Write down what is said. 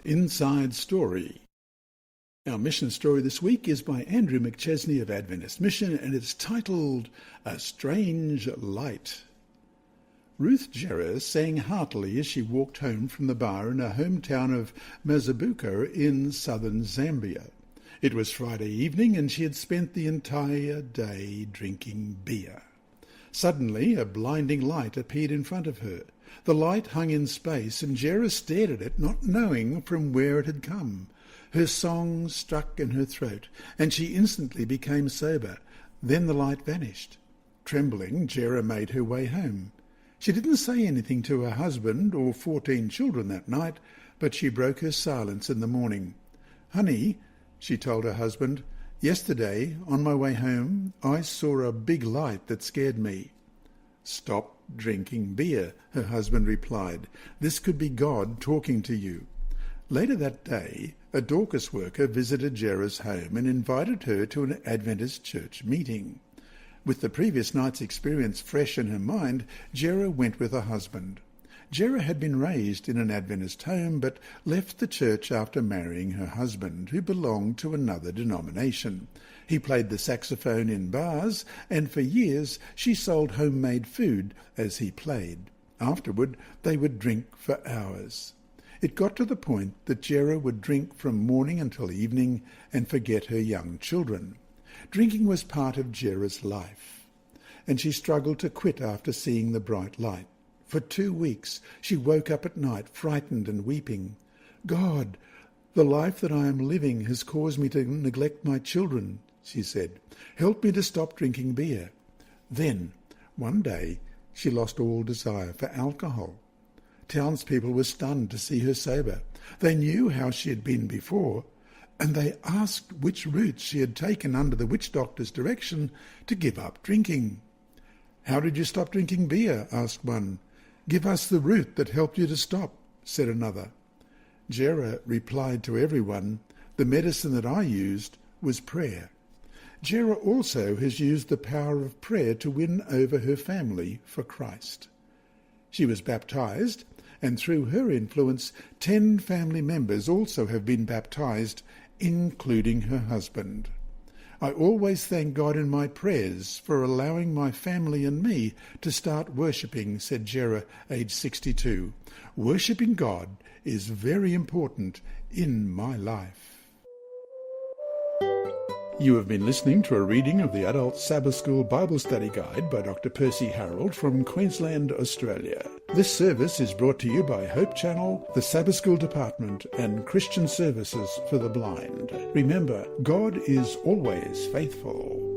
Inside Story. Our mission story this week is by Andrew McChesney of Adventist Mission, and it's titled A Strange Light. Ruth Jerrer sang heartily as she walked home from the bar in her hometown of Mazabuka in southern Zambia. It was Friday evening, and she had spent the entire day drinking beer. Suddenly, a blinding light appeared in front of her. The light hung in space, and Jerrer stared at it, not knowing from where it had come. Her song struck in her throat, and she instantly became sober. Then the light vanished. Trembling, Jerrer made her way home. She didn't say anything to her husband or 14 children that night, but she broke her silence in the morning. "Honey," she told her husband, "yesterday, on my way home, I saw a big light that scared me." "Stop drinking beer," her husband replied. "This could be God talking to you." Later that day, a Dorcas worker visited Jerrer's home and invited her to an Adventist church meeting. With the previous night's experience fresh in her mind, Jerrer went with her husband. Jerrer had been raised in an Adventist home, but left the church after marrying her husband, who belonged to another denomination. He played the saxophone in bars, and for years she sold homemade food as he played. Afterward, they would drink for hours. It got to the point that Jerrer would drink from morning until evening and forget her young children. Drinking was part of Jerrer's life, and she struggled to quit after seeing the bright light. For 2 weeks she woke up at night frightened and weeping. "God, the life that I am living has caused me to neglect my children," she said. "Help me to stop drinking beer." Then, one day, she lost all desire for alcohol. Townspeople were stunned to see her sober. They knew how she had been before, and they asked which route she had taken under the witch doctor's direction to give up drinking. "How did you stop drinking beer?" asked one. "Give us the route that helped you to stop," said another. Jerrer replied to everyone, "The medicine that I used was prayer." Jerrer also has used the power of prayer to win over her family for Christ. She was baptized, and through her influence, 10 family members also have been baptized, including her husband. "I always thank God in my prayers for allowing my family and me to start worshipping," said Jerrer, age 62. "Worshipping God is very important in my life." You have been listening to a reading of the Adult Sabbath School Bible Study Guide by Dr. Percy Harold from Queensland, Australia. This service is brought to you by Hope Channel, the Sabbath School Department, and Christian Services for the Blind. Remember, God is always faithful.